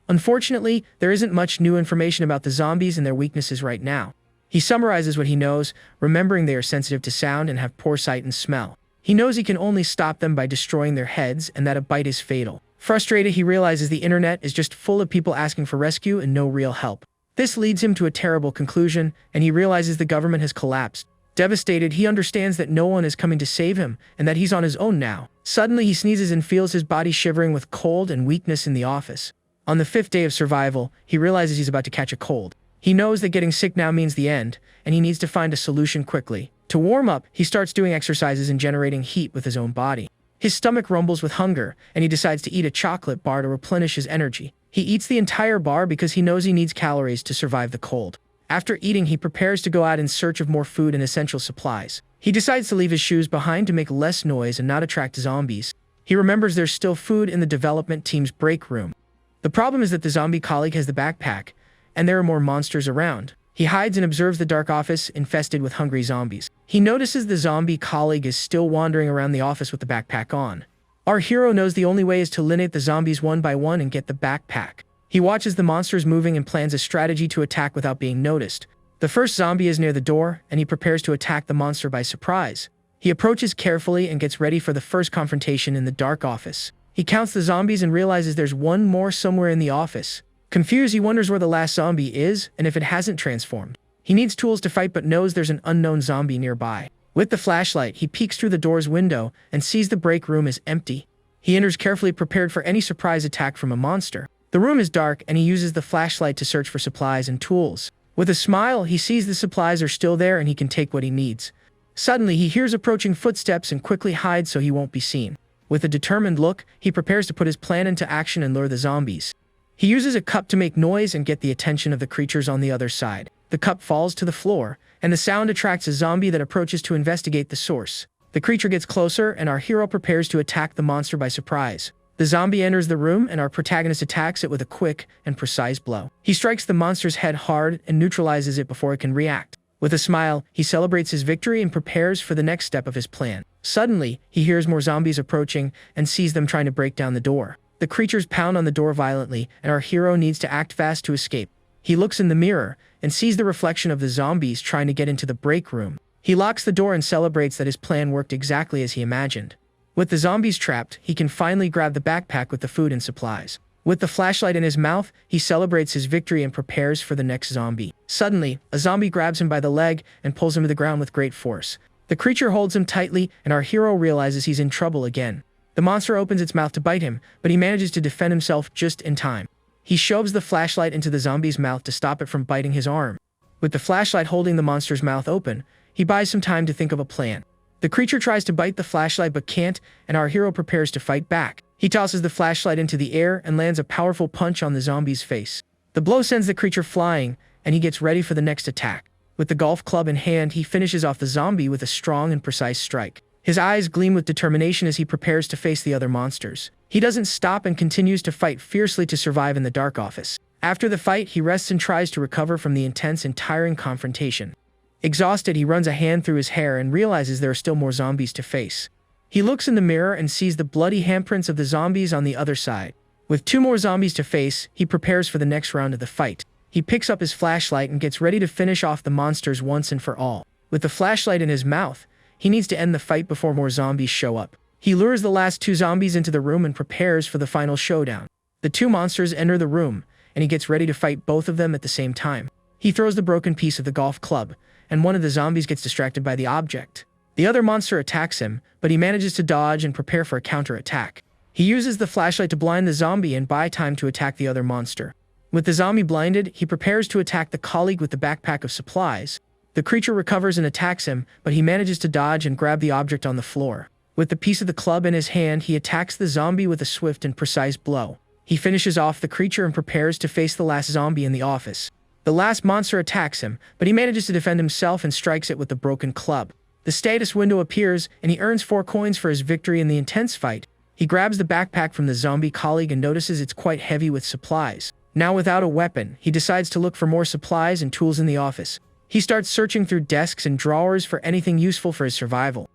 [SPEAKER 1] Unfortunately, there isn't much new information about the zombies and their weaknesses right now. He summarizes what he knows, remembering they are sensitive to sound and have poor sight and smell. He knows he can only stop them by destroying their heads and that a bite is fatal. Frustrated, he realizes the internet is just full of people asking for rescue and no real help. This leads him to a terrible conclusion, and he realizes the government has collapsed. Devastated, he understands that no one is coming to save him and that he's on his own now. Suddenly, he sneezes and feels his body shivering with cold and weakness in the office. On the 5th day of survival, he realizes he's about to catch a cold. He knows that getting sick now means the end, and he needs to find a solution quickly. To warm up, he starts doing exercises and generating heat with his own body. His stomach rumbles with hunger, and he decides to eat a chocolate bar to replenish his energy. He eats the entire bar because he knows he needs calories to survive the cold. After eating, he prepares to go out in search of more food and essential supplies. He decides to leave his shoes behind to make less noise and not attract zombies. He remembers there's still food in the development team's break room. The problem is that the zombie colleague has the backpack, and there are more monsters around. He hides and observes the dark office infested with hungry zombies. He notices the zombie colleague is still wandering around the office with the backpack on. Our hero knows the only way is to eliminate the zombies one by one and get the backpack. He watches the monsters moving and plans a strategy to attack without being noticed. The first zombie is near the door, and he prepares to attack the monster by surprise. He approaches carefully and gets ready for the first confrontation in the dark office. He counts the zombies and realizes there's one more somewhere in the office. Confused, he wonders where the last zombie is and if it hasn't transformed. He needs tools to fight but knows there's an unknown zombie nearby. With the flashlight, he peeks through the door's window and sees the break room is empty. He enters carefully prepared for any surprise attack from a monster. The room is dark and he uses the flashlight to search for supplies and tools. With a smile, he sees the supplies are still there and he can take what he needs. Suddenly, he hears approaching footsteps and quickly hides so he won't be seen. With a determined look, he prepares to put his plan into action and lure the zombies. He uses a cup to make noise and get the attention of the creatures on the other side. The cup falls to the floor, and the sound attracts a zombie that approaches to investigate the source. The creature gets closer, and our hero prepares to attack the monster by surprise. The zombie enters the room, and our protagonist attacks it with a quick and precise blow. He strikes the monster's head hard and neutralizes it before it can react. With a smile, he celebrates his victory and prepares for the next step of his plan. Suddenly, he hears more zombies approaching and sees them trying to break down the door. The creatures pound on the door violently, and our hero needs to act fast to escape. He looks in the mirror and sees the reflection of the zombies trying to get into the break room. He locks the door and celebrates that his plan worked exactly as he imagined. With the zombies trapped, he can finally grab the backpack with the food and supplies. With the flashlight in his mouth, he celebrates his victory and prepares for the next zombie. Suddenly, a zombie grabs him by the leg and pulls him to the ground with great force. The creature holds him tightly, and our hero realizes he's in trouble again. The monster opens its mouth to bite him, but he manages to defend himself just in time. He shoves the flashlight into the zombie's mouth to stop it from biting his arm. With the flashlight holding the monster's mouth open, he buys some time to think of a plan. The creature tries to bite the flashlight but can't, and our hero prepares to fight back. He tosses the flashlight into the air and lands a powerful punch on the zombie's face. The blow sends the creature flying, and he gets ready for the next attack. With the golf club in hand, he finishes off the zombie with a strong and precise strike. His eyes gleam with determination as he prepares to face the other monsters. He doesn't stop and continues to fight fiercely to survive in the dark office. After the fight, he rests and tries to recover from the intense and tiring confrontation. Exhausted, he runs a hand through his hair and realizes there are still more zombies to face. He looks in the mirror and sees the bloody handprints of the zombies on the other side. With 2 more zombies to face, he prepares for the next round of the fight. He picks up his flashlight and gets ready to finish off the monsters once and for all. With the flashlight in his mouth, he needs to end the fight before more zombies show up. He lures the last 2 zombies into the room and prepares for the final showdown. The 2 monsters enter the room, and he gets ready to fight both of them at the same time. He throws the broken piece of the golf club, and one of the zombies gets distracted by the object. The other monster attacks him, but he manages to dodge and prepare for a counterattack. He uses the flashlight to blind the zombie and buy time to attack the other monster. With the zombie blinded, he prepares to attack the colleague with the backpack of supplies. The creature recovers and attacks him, but he manages to dodge and grab the object on the floor. With the piece of the club in his hand, he attacks the zombie with a swift and precise blow. He finishes off the creature and prepares to face the last zombie in the office. The last monster attacks him, but he manages to defend himself and strikes it with the broken club. The status window appears, and he earns 4 coins for his victory in the intense fight. He grabs the backpack from the zombie colleague and notices it's quite heavy with supplies. Now without a weapon, he decides to look for more supplies and tools in the office. He starts searching through desks and drawers for anything useful for his survival.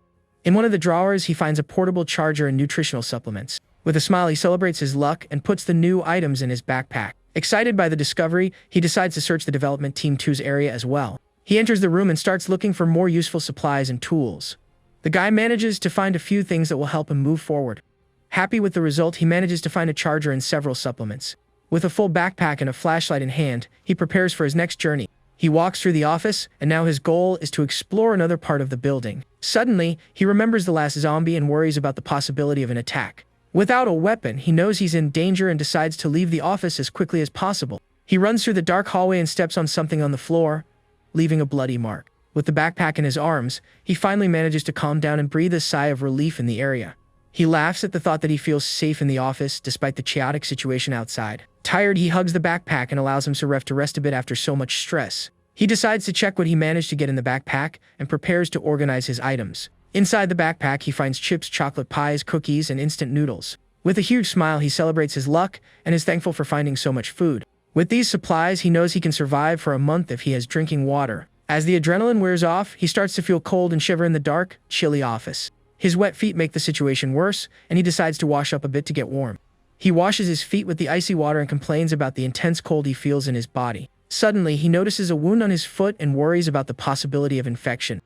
[SPEAKER 1] In one of the drawers, he finds a portable charger and nutritional supplements. With a smile, he celebrates his luck and puts the new items in his backpack. Excited by the discovery, he decides to search the development team 2's area as well. He enters the room and starts looking for more useful supplies and tools. The guy manages to find a few things that will help him move forward. Happy with the result, he manages to find a charger and several supplements. With a full backpack and a flashlight in hand, he prepares for his next journey. He walks through the office, and now his goal is to explore another part of the building. Suddenly, he remembers the last zombie and worries about the possibility of an attack. Without a weapon, he knows he's in danger and decides to leave the office as quickly as possible. He runs through the dark hallway and steps on something on the floor, leaving a bloody mark. With the backpack in his arms, he finally manages to calm down and breathe a sigh of relief in the area. He laughs at the thought that he feels safe in the office despite the chaotic situation outside. Tired, he hugs the backpack and allows himself to rest a bit after so much stress. He decides to check what he managed to get in the backpack and prepares to organize his items. Inside the backpack, he finds chips, chocolate pies, cookies, and instant noodles. With a huge smile, he celebrates his luck and is thankful for finding so much food. With these supplies, he knows he can survive for a month if he has drinking water. As the adrenaline wears off, he starts to feel cold and shiver in the dark, chilly office. His wet feet make the situation worse, and he decides to wash up a bit to get warm. He washes his feet with the icy water and complains about the intense cold he feels in his body. Suddenly, he notices a wound on his foot and worries about the possibility of infection.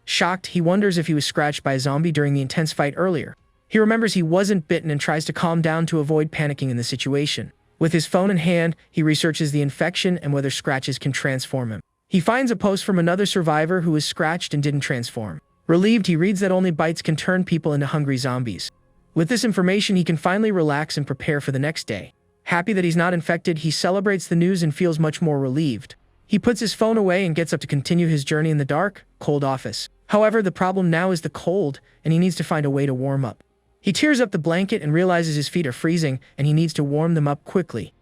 [SPEAKER 1] Shocked, he wonders if he was scratched by a zombie during the intense fight earlier. He remembers he wasn't bitten and tries to calm down to avoid panicking in the situation. With his phone in hand, he researches the infection and whether scratches can transform him. He finds a post from another survivor who was scratched and didn't transform. Relieved, he reads that only bites can turn people into hungry zombies. With this information, he can finally relax and prepare for the next day. Happy that he's not infected, he celebrates the news and feels much more relieved. He puts his phone away and gets up to continue his journey in the dark, cold office. However, the problem now is the cold, and he needs to find a way to warm up. He tears up the blanket and realizes his feet are freezing, and he needs to warm them up quickly.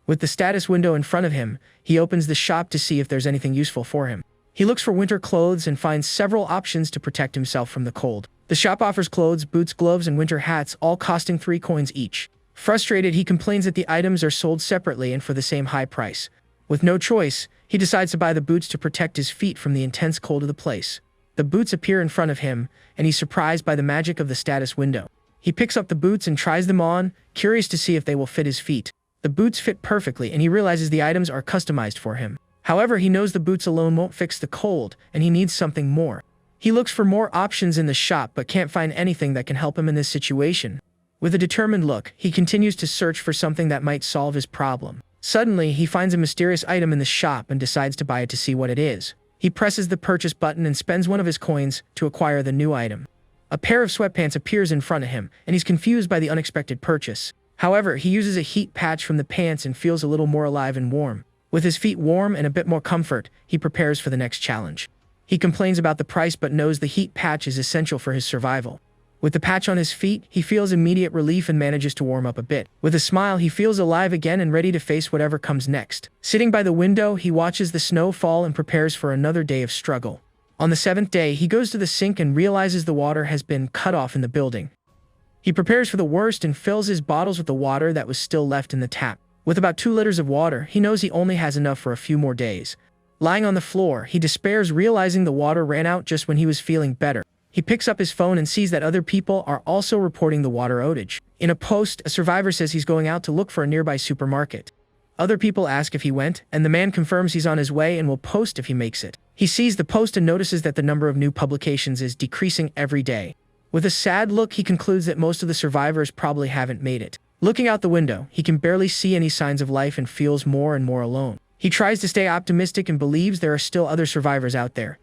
[SPEAKER 1] With the status window in front of him, he opens the shop to see if there's anything useful for him. He looks for winter clothes and finds several options to protect himself from the cold. The shop offers clothes, boots, gloves, and winter hats, all costing 3 coins each. Frustrated, he complains that the items are sold separately and for the same high price. With no choice, he decides to buy the boots to protect his feet from the intense cold of the place. The boots appear in front of him, and he's surprised by the magic of the status window. He picks up the boots and tries them on, curious to see if they will fit his feet. The boots fit perfectly, and he realizes the items are customized for him. However, he knows the boots alone won't fix the cold, and he needs something more. He looks for more options in the shop but can't find anything that can help him in this situation. With a determined look, he continues to search for something that might solve his problem. Suddenly, he finds a mysterious item in the shop and decides to buy it to see what it is. He presses the purchase button and spends one of his coins to acquire the new item. A pair of sweatpants appears in front of him, and he's confused by the unexpected purchase. However, he uses a heat patch from the pants and feels a little more alive and warm. With his feet warm and a bit more comfort, he prepares for the next challenge. He complains about the price but knows the heat patch is essential for his survival. With the patch on his feet, he feels immediate relief and manages to warm up a bit. With a smile, he feels alive again and ready to face whatever comes next. Sitting by the window, he watches the snow fall and prepares for another day of struggle. On the 7th day, he goes to the sink and realizes the water has been cut off in the building. He prepares for the worst and fills his bottles with the water that was still left in the tap. With about 2 liters of water, he knows he only has enough for a few more days. Lying on the floor, he despairs, realizing the water ran out just when he was feeling better. He picks up his phone and sees that other people are also reporting the water outage. In a post, a survivor says he's going out to look for a nearby supermarket. Other people ask if he went, and the man confirms he's on his way and will post if he makes it. He sees the post and notices that the number of new publications is decreasing every day. With a sad look, he concludes that most of the survivors probably haven't made it. Looking out the window, he can barely see any signs of life and feels more and more alone. He tries to stay optimistic and believes there are still other survivors out there.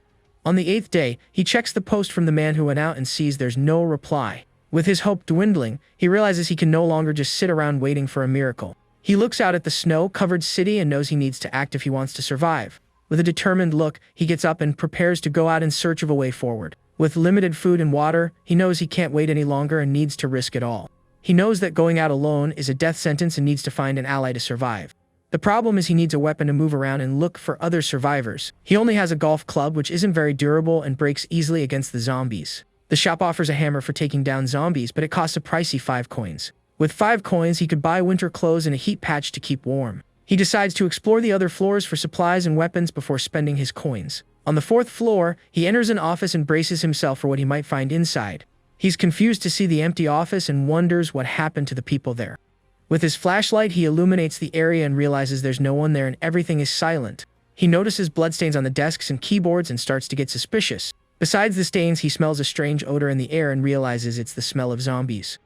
[SPEAKER 1] On the 8th day, he checks the post from the man who went out and sees there's no reply. With his hope dwindling, he realizes he can no longer just sit around waiting for a miracle. He looks out at the snow-covered city and knows he needs to act if he wants to survive. With a determined look, he gets up and prepares to go out in search of a way forward. With limited food and water, he knows he can't wait any longer and needs to risk it all. He knows that going out alone is a death sentence and needs to find an ally to survive. The problem is he needs a weapon to move around and look for other survivors. He only has a golf club which isn't very durable and breaks easily against the zombies. The shop offers a hammer for taking down zombies, but it costs a pricey 5 coins. With 5 coins, he could buy winter clothes and a heat patch to keep warm. He decides to explore the other floors for supplies and weapons before spending his coins. On the 4th floor, he enters an office and braces himself for what he might find inside. He's confused to see the empty office and wonders what happened to the people there. With his flashlight, he illuminates the area and realizes there's no one there and everything is silent. He notices bloodstains on the desks and keyboards and starts to get suspicious. Besides the stains, he smells a strange odor in the air and realizes it's the smell of zombies.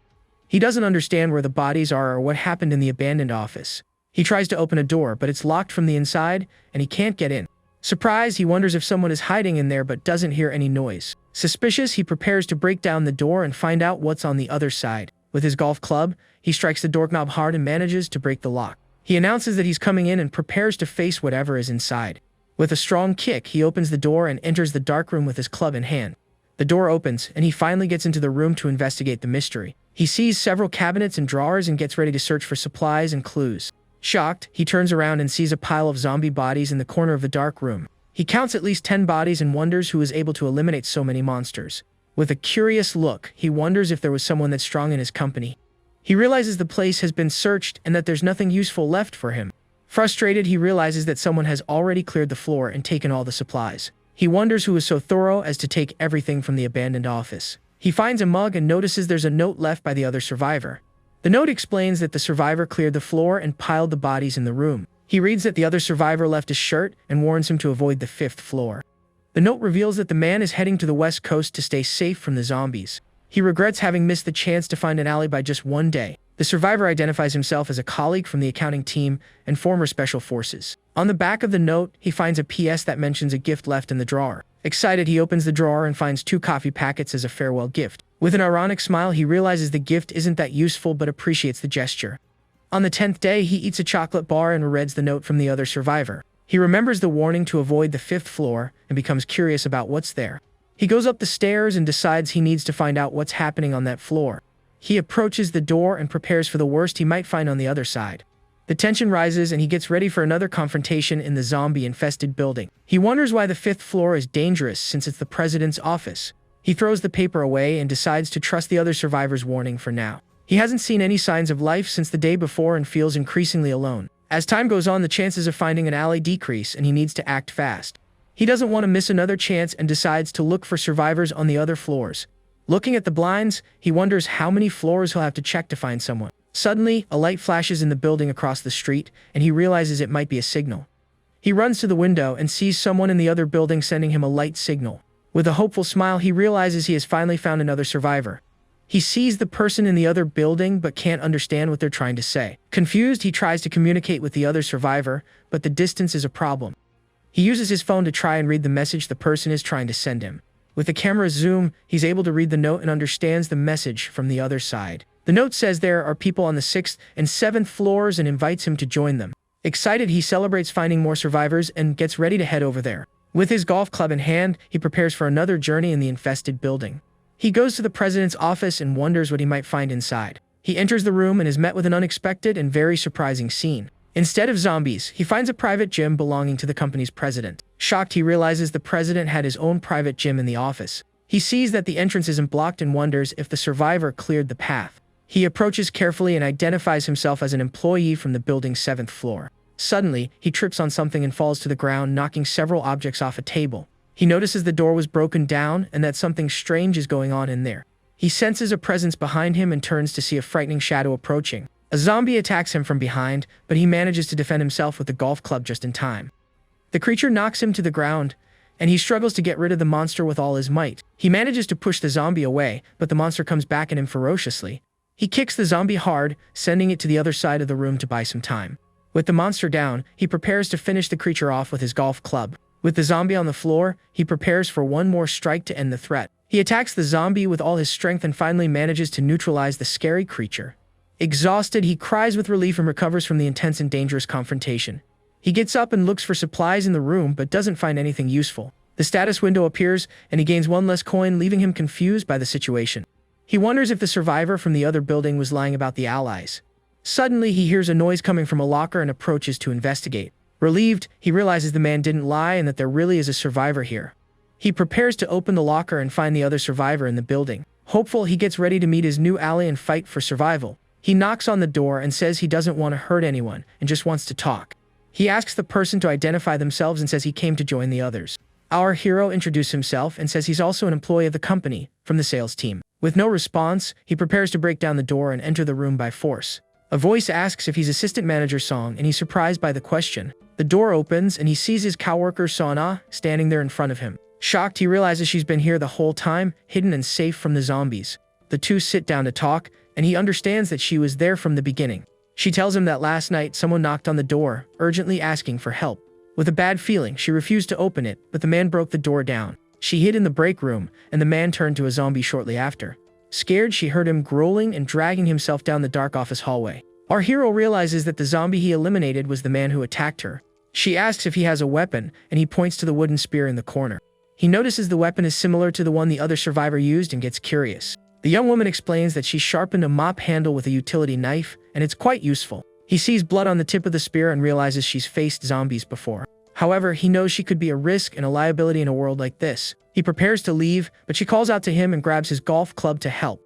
[SPEAKER 1] He doesn't understand where the bodies are or what happened in the abandoned office. He tries to open a door, but it's locked from the inside, and he can't get in. Surprised, he wonders if someone is hiding in there but doesn't hear any noise. Suspicious, he prepares to break down the door and find out what's on the other side. With his golf club, he strikes the doorknob hard and manages to break the lock. He announces that he's coming in and prepares to face whatever is inside. With a strong kick, he opens the door and enters the dark room with his club in hand. The door opens, and he finally gets into the room to investigate the mystery. He sees several cabinets and drawers and gets ready to search for supplies and clues. Shocked, he turns around and sees a pile of zombie bodies in the corner of the dark room. He counts at least 10 bodies and wonders who is able to eliminate so many monsters. With a curious look, he wonders if there was someone that's strong in his company. He realizes the place has been searched and that there's nothing useful left for him. Frustrated, he realizes that someone has already cleared the floor and taken all the supplies. He wonders who was so thorough as to take everything from the abandoned office. He finds a mug and notices there's a note left by the other survivor. The note explains that the survivor cleared the floor and piled the bodies in the room. He reads that the other survivor left his shirt and warns him to avoid the 5th floor. The note reveals that the man is heading to the west coast to stay safe from the zombies. He regrets having missed the chance to find an ally by just one day. The survivor identifies himself as a colleague from the accounting team and former special forces. On the back of the note, he finds a PS that mentions a gift left in the drawer. Excited, he opens the drawer and finds 2 coffee packets as a farewell gift. With an ironic smile, he realizes the gift isn't that useful but appreciates the gesture. On the 10th day, he eats a chocolate bar and reads the note from the other survivor. He remembers the warning to avoid the 5th floor and becomes curious about what's there. He goes up the stairs and decides he needs to find out what's happening on that floor. He approaches the door and prepares for the worst he might find on the other side. The tension rises and he gets ready for another confrontation in the zombie-infested building. He wonders why the 5th floor is dangerous since it's the president's office. He throws the paper away and decides to trust the other survivor's warning for now. He hasn't seen any signs of life since the day before and feels increasingly alone. As time goes on, the chances of finding an ally decrease and he needs to act fast. He doesn't want to miss another chance and decides to look for survivors on the other floors. Looking at the blinds, he wonders how many floors he'll have to check to find someone. Suddenly, a light flashes in the building across the street, and he realizes it might be a signal. He runs to the window and sees someone in the other building sending him a light signal. With a hopeful smile, he realizes he has finally found another survivor. He sees the person in the other building but can't understand what they're trying to say. Confused, he tries to communicate with the other survivor, but the distance is a problem. He uses his phone to try and read the message the person is trying to send him. With the camera's zoom, he's able to read the note and understands the message from the other side. The note says there are people on the 6th and 7th floors and invites him to join them. Excited, he celebrates finding more survivors and gets ready to head over there. With his golf club in hand, he prepares for another journey in the infested building. He goes to the president's office and wonders what he might find inside. He enters the room and is met with an unexpected and very surprising scene. Instead of zombies, he finds a private gym belonging to the company's president. Shocked, he realizes the president had his own private gym in the office. He sees that the entrance isn't blocked and wonders if the survivor cleared the path. He approaches carefully and identifies himself as an employee from the building's 7th floor. Suddenly, he trips on something and falls to the ground, knocking several objects off a table. He notices the door was broken down and that something strange is going on in there. He senses a presence behind him and turns to see a frightening shadow approaching. A zombie attacks him from behind, but he manages to defend himself with the golf club just in time. The creature knocks him to the ground, and he struggles to get rid of the monster with all his might. He manages to push the zombie away, but the monster comes back at him ferociously. He kicks the zombie hard, sending it to the other side of the room to buy some time. With the monster down, he prepares to finish the creature off with his golf club. With the zombie on the floor, he prepares for one more strike to end the threat. He attacks the zombie with all his strength and finally manages to neutralize the scary creature. Exhausted, he cries with relief and recovers from the intense and dangerous confrontation. He gets up and looks for supplies in the room but doesn't find anything useful. The status window appears and he gains one less coin, leaving him confused by the situation. He wonders if the survivor from the other building was lying about the allies. Suddenly, he hears a noise coming from a locker and approaches to investigate. Relieved, he realizes the man didn't lie and that there really is a survivor here. He prepares to open the locker and find the other survivor in the building. Hopeful, he gets ready to meet his new ally and fight for survival. He knocks on the door and says he doesn't want to hurt anyone and just wants to talk. He asks the person to identify themselves and says he came to join the others. Our hero introduces himself and says he's also an employee of the company, from the sales team. With no response, he prepares to break down the door and enter the room by force. A voice asks if he's assistant manager Song, and he's surprised by the question. The door opens and he sees his coworker Sona standing there in front of him. Shocked, he realizes she's been here the whole time, hidden and safe from the zombies. The two sit down to talk, and he understands that she was there from the beginning. She tells him that last night someone knocked on the door, urgently asking for help. With a bad feeling, she refused to open it, but the man broke the door down. She hid in the break room, and the man turned to a zombie shortly after. Scared, she heard him growling and dragging himself down the dark office hallway. Our hero realizes that the zombie he eliminated was the man who attacked her. She asks if he has a weapon, and he points to the wooden spear in the corner. He notices the weapon is similar to the one the other survivor used and gets curious. The young woman explains that she sharpened a mop handle with a utility knife, and it's quite useful. He sees blood on the tip of the spear and realizes she's faced zombies before. However, he knows she could be a risk and a liability in a world like this. He prepares to leave, but she calls out to him and grabs his golf club to help.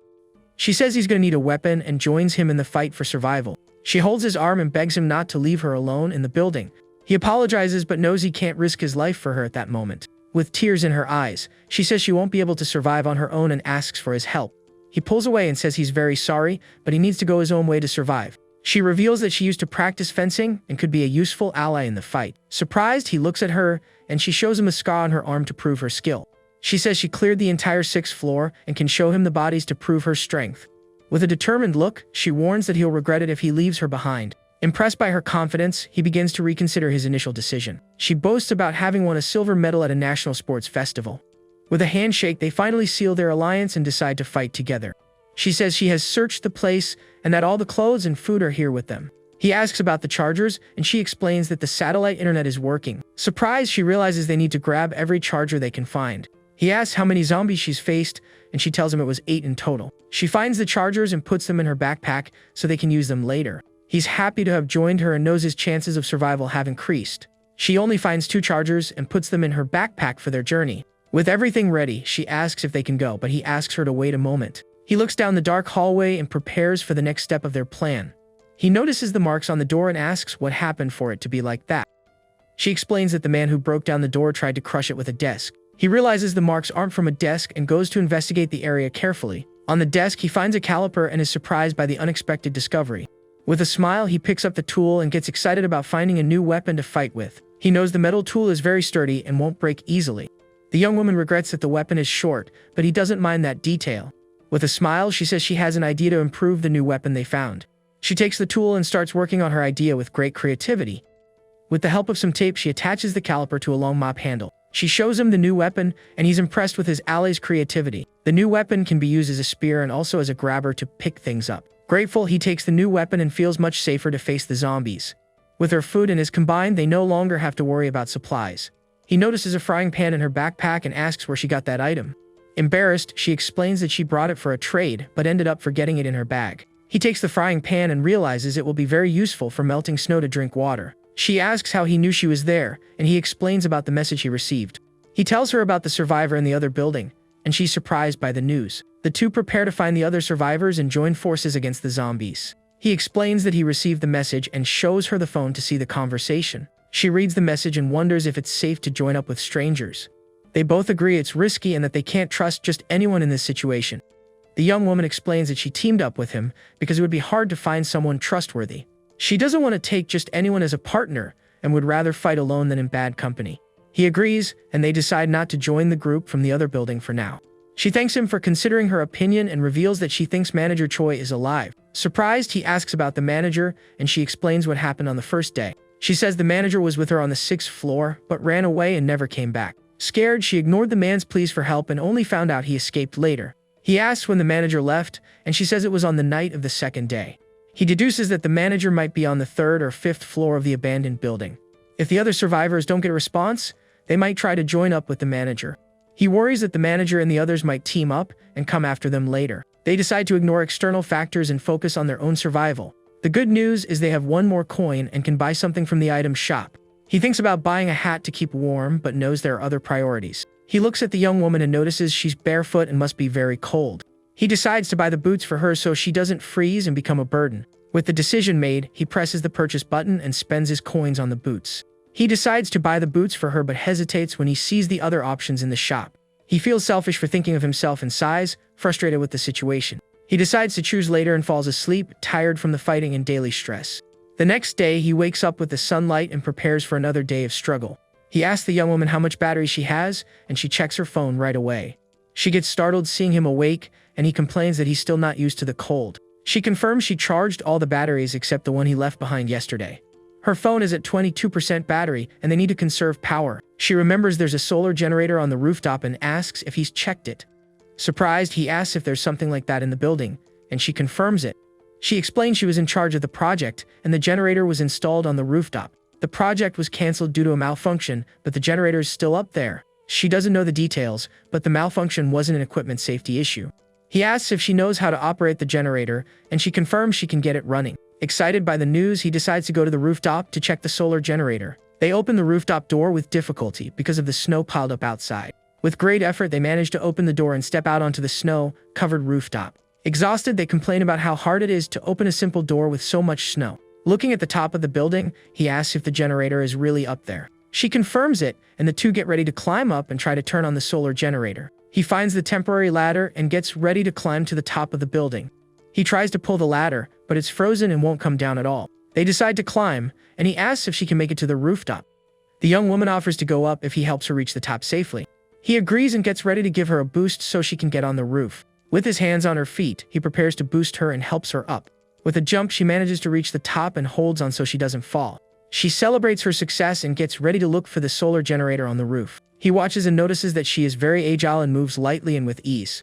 [SPEAKER 1] She says he's going to need a weapon and joins him in the fight for survival. She holds his arm and begs him not to leave her alone in the building. He apologizes but knows he can't risk his life for her at that moment. With tears in her eyes, she says she won't be able to survive on her own and asks for his help. He pulls away and says he's very sorry, but he needs to go his own way to survive. She reveals that she used to practice fencing and could be a useful ally in the fight. Surprised, he looks at her, and she shows him a scar on her arm to prove her skill. She says she cleared the entire 6th floor and can show him the bodies to prove her strength. With a determined look, she warns that he'll regret it if he leaves her behind. Impressed by her confidence, he begins to reconsider his initial decision. She boasts about having won a silver medal at a national sports festival. With a handshake, they finally seal their alliance and decide to fight together. She says she has searched the place and that all the clothes and food are here with them. He asks about the chargers, and she explains that the satellite internet is working. Surprised, she realizes they need to grab every charger they can find. He asks how many zombies she's faced, and she tells him it was 8 in total. She finds the chargers and puts them in her backpack so they can use them later. He's happy to have joined her and knows his chances of survival have increased. She only finds 2 chargers and puts them in her backpack for their journey. With everything ready, she asks if they can go, but he asks her to wait a moment. He looks down the dark hallway and prepares for the next step of their plan. He notices the marks on the door and asks what happened for it to be like that. She explains that the man who broke down the door tried to crush it with a desk. He realizes the marks aren't from a desk and goes to investigate the area carefully. On the desk, he finds a caliper and is surprised by the unexpected discovery. With a smile, he picks up the tool and gets excited about finding a new weapon to fight with. He knows the metal tool is very sturdy and won't break easily. The young woman regrets that the weapon is short, but he doesn't mind that detail. With a smile, she says she has an idea to improve the new weapon they found. She takes the tool and starts working on her idea with great creativity. With the help of some tape, she attaches the caliper to a long mop handle. She shows him the new weapon, and he's impressed with his ally's creativity. The new weapon can be used as a spear and also as a grabber to pick things up. Grateful, he takes the new weapon and feels much safer to face the zombies. With her food and his combined, they no longer have to worry about supplies. He notices a frying pan in her backpack and asks where she got that item. Embarrassed, she explains that she brought it for a trade, but ended up forgetting it in her bag. He takes the frying pan and realizes it will be very useful for melting snow to drink water. She asks how he knew she was there, and he explains about the message he received. He tells her about the survivor in the other building, and she's surprised by the news. The two prepare to find the other survivors and join forces against the zombies. He explains that he received the message and shows her the phone to see the conversation. She reads the message and wonders if it's safe to join up with strangers. They both agree it's risky and that they can't trust just anyone in this situation. The young woman explains that she teamed up with him because it would be hard to find someone trustworthy. She doesn't want to take just anyone as a partner and would rather fight alone than in bad company. He agrees, and they decide not to join the group from the other building for now. She thanks him for considering her opinion and reveals that she thinks Manager Choi is alive. Surprised, he asks about the manager, and she explains what happened on the first day. She says the manager was with her on the 6th floor, but ran away and never came back. Scared, she ignored the man's pleas for help and only found out he escaped later. He asks when the manager left, and she says it was on the night of the 2nd day. He deduces that the manager might be on the 3rd or 5th floor of the abandoned building. If the other survivors don't get a response, they might try to join up with the manager. He worries that the manager and the others might team up and come after them later. They decide to ignore external factors and focus on their own survival. The good news is they have one more coin and can buy something from the item shop. He thinks about buying a hat to keep warm, but knows there are other priorities. He looks at the young woman and notices she's barefoot and must be very cold. He decides to buy the boots for her so she doesn't freeze and become a burden. With the decision made, he presses the purchase button and spends his coins on the boots. He decides to buy the boots for her but hesitates when he sees the other options in the shop. He feels selfish for thinking of himself in size, frustrated with the situation. He decides to choose later and falls asleep, tired from the fighting and daily stress. The next day, he wakes up with the sunlight and prepares for another day of struggle. He asks the young woman how much battery she has, and she checks her phone right away. She gets startled seeing him awake, and he complains that he's still not used to the cold. She confirms she charged all the batteries except the one he left behind yesterday. Her phone is at 22% battery, and they need to conserve power. She remembers there's a solar generator on the rooftop and asks if he's checked it. Surprised, he asks if there's something like that in the building, and she confirms it. She explains she was in charge of the project, and the generator was installed on the rooftop. The project was cancelled due to a malfunction, but the generator is still up there. She doesn't know the details, but the malfunction wasn't an equipment safety issue. He asks if she knows how to operate the generator, and she confirms she can get it running. Excited by the news, he decides to go to the rooftop to check the solar generator. They open the rooftop door with difficulty because of the snow piled up outside. With great effort, they manage to open the door and step out onto the snow-covered rooftop. Exhausted, they complain about how hard it is to open a simple door with so much snow. Looking at the top of the building, he asks if the generator is really up there. She confirms it, and the two get ready to climb up and try to turn on the solar generator. He finds the temporary ladder and gets ready to climb to the top of the building. He tries to pull the ladder, but it's frozen and won't come down at all. They decide to climb, and he asks if she can make it to the rooftop. The young woman offers to go up if he helps her reach the top safely. He agrees and gets ready to give her a boost so she can get on the roof. With his hands on her feet, he prepares to boost her and helps her up. With a jump, she manages to reach the top and holds on so she doesn't fall. She celebrates her success and gets ready to look for the solar generator on the roof. He watches and notices that she is very agile and moves lightly and with ease.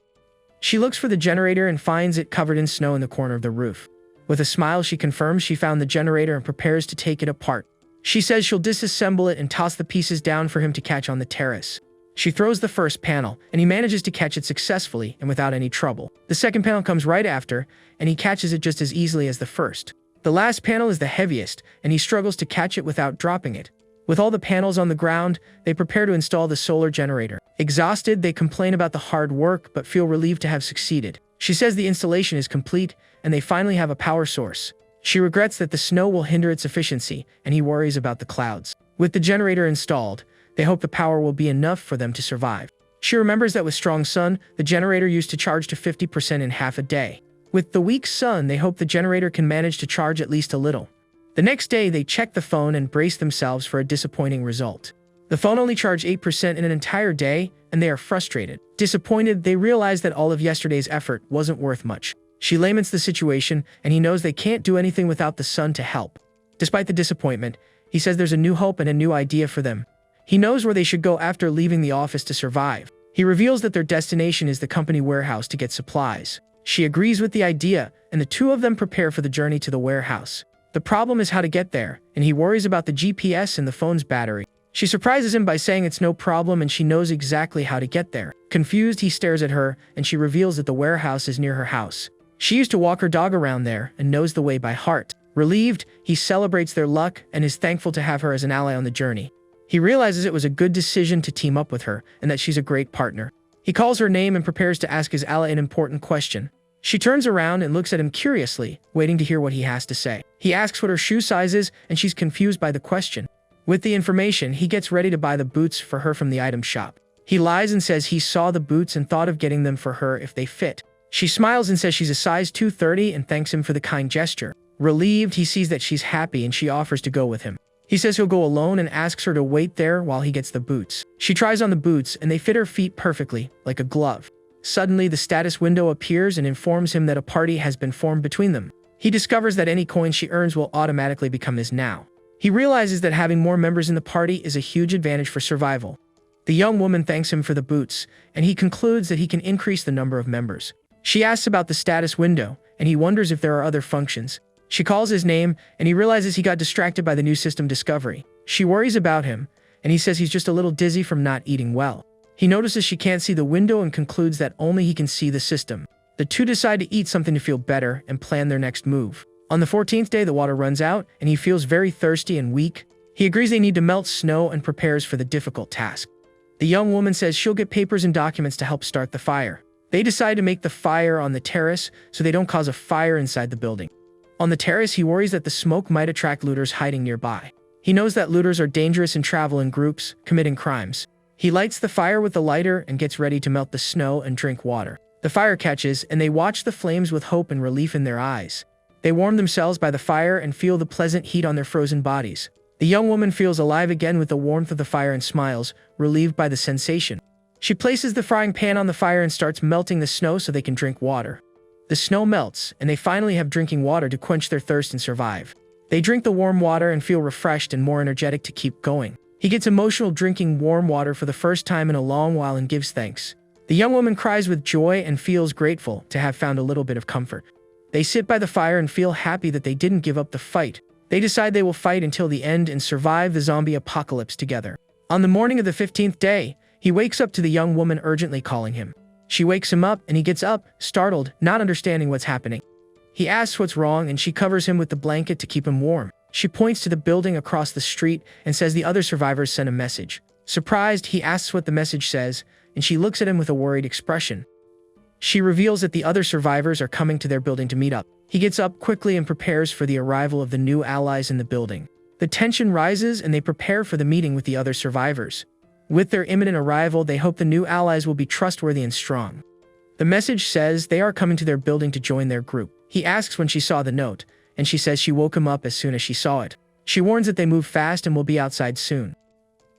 [SPEAKER 1] She looks for the generator and finds it covered in snow in the corner of the roof. With a smile, she confirms she found the generator and prepares to take it apart. She says she'll disassemble it and toss the pieces down for him to catch on the terrace. She throws the first panel, and he manages to catch it successfully and without any trouble. The second panel comes right after, and he catches it just as easily as the first. The last panel is the heaviest, and he struggles to catch it without dropping it. With all the panels on the ground, they prepare to install the solar generator. Exhausted, they complain about the hard work, but feel relieved to have succeeded. She says the installation is complete, and they finally have a power source. She regrets that the snow will hinder its efficiency, and he worries about the clouds. With the generator installed, they hope the power will be enough for them to survive. She remembers that with strong sun, the generator used to charge to 50% in half a day. With the weak sun, they hope the generator can manage to charge at least a little. The next day, they check the phone and brace themselves for a disappointing result. The phone only charged 8% in an entire day, and they are frustrated. Disappointed, they realize that all of yesterday's effort wasn't worth much. She laments the situation, and he knows they can't do anything without the sun to help. Despite the disappointment, he says there's a new hope and a new idea for them. He knows where they should go after leaving the office to survive. He reveals that their destination is the company warehouse to get supplies. She agrees with the idea, and the two of them prepare for the journey to the warehouse. The problem is how to get there, and he worries about the GPS and the phone's battery. She surprises him by saying it's no problem and she knows exactly how to get there. Confused, he stares at her, and she reveals that the warehouse is near her house. She used to walk her dog around there and knows the way by heart. Relieved, he celebrates their luck and is thankful to have her as an ally on the journey. He realizes it was a good decision to team up with her and that she's a great partner. He calls her name and prepares to ask his ally an important question. She turns around and looks at him curiously, waiting to hear what he has to say. He asks what her shoe size is, and she's confused by the question. With the information, he gets ready to buy the boots for her from the item shop. He lies and says he saw the boots and thought of getting them for her if they fit. She smiles and says she's a size 230 and thanks him for the kind gesture. Relieved, he sees that she's happy and she offers to go with him. He says he'll go alone and asks her to wait there while he gets the boots. She tries on the boots and they fit her feet perfectly, like a glove. Suddenly, the status window appears and informs him that a party has been formed between them. He discovers that any coin she earns will automatically become his now. He realizes that having more members in the party is a huge advantage for survival. The young woman thanks him for the boots, and he concludes that he can increase the number of members. She asks about the status window, and he wonders if there are other functions. She calls his name, and he realizes he got distracted by the new system discovery. She worries about him, and he says he's just a little dizzy from not eating well. He notices she can't see the window and concludes that only he can see the system. The two decide to eat something to feel better and plan their next move. On the 14th day, the water runs out, and he feels very thirsty and weak. He agrees they need to melt snow and prepares for the difficult task. The young woman says she'll get papers and documents to help start the fire. They decide to make the fire on the terrace so they don't cause a fire inside the building. On the terrace, he worries that the smoke might attract looters hiding nearby. He knows that looters are dangerous and travel in groups, committing crimes. He lights the fire with the lighter and gets ready to melt the snow and drink water. The fire catches, and they watch the flames with hope and relief in their eyes. They warm themselves by the fire and feel the pleasant heat on their frozen bodies. The young woman feels alive again with the warmth of the fire and smiles, relieved by the sensation. She places the frying pan on the fire and starts melting the snow so they can drink water. The snow melts, and they finally have drinking water to quench their thirst and survive. They drink the warm water and feel refreshed and more energetic to keep going. He gets emotional drinking warm water for the first time in a long while and gives thanks. The young woman cries with joy and feels grateful to have found a little bit of comfort. They sit by the fire and feel happy that they didn't give up the fight. They decide they will fight until the end and survive the zombie apocalypse together. On the morning of the 15th day, he wakes up to the young woman urgently calling him. She wakes him up and he gets up, startled, not understanding what's happening. He asks what's wrong and she covers him with the blanket to keep him warm. She points to the building across the street and says the other survivors sent a message. Surprised, he asks what the message says, and she looks at him with a worried expression. She reveals that the other survivors are coming to their building to meet up. He gets up quickly and prepares for the arrival of the new allies in the building. The tension rises and they prepare for the meeting with the other survivors. With their imminent arrival, they hope the new allies will be trustworthy and strong. The message says they are coming to their building to join their group. He asks when she saw the note, and she says she woke him up as soon as she saw it. She warns that they move fast and will be outside soon.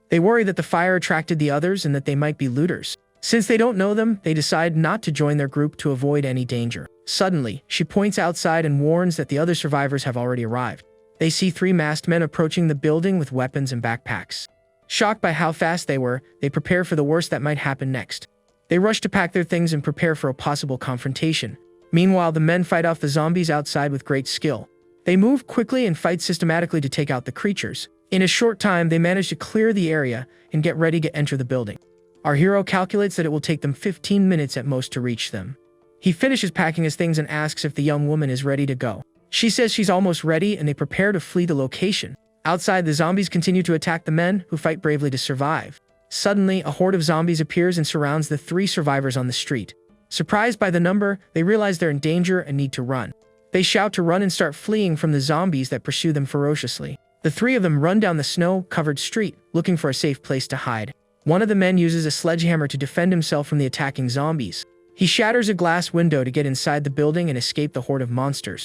[SPEAKER 1] They worry that the fire attracted the others and that they might be looters. Since they don't know them, they decide not to join their group to avoid any danger. Suddenly, she points outside and warns that the other survivors have already arrived. They see 3 masked men approaching the building with weapons and backpacks. Shocked by how fast they were, they prepare for the worst that might happen next. They rush to pack their things and prepare for a possible confrontation. Meanwhile, the men fight off the zombies outside with great skill. They move quickly and fight systematically to take out the creatures. In a short time, they manage to clear the area and get ready to enter the building. Our hero calculates that it will take them 15 minutes at most to reach them. He finishes packing his things and asks if the young woman is ready to go. She says she's almost ready and they prepare to flee the location. Outside, the zombies continue to attack the men, who fight bravely to survive. Suddenly, a horde of zombies appears and surrounds the 3 survivors on the street. Surprised by the number, they realize they're in danger and need to run. They shout to run and start fleeing from the zombies that pursue them ferociously. The 3 of them run down the snow-covered street, looking for a safe place to hide. One of the men uses a sledgehammer to defend himself from the attacking zombies. He shatters a glass window to get inside the building and escape the horde of monsters.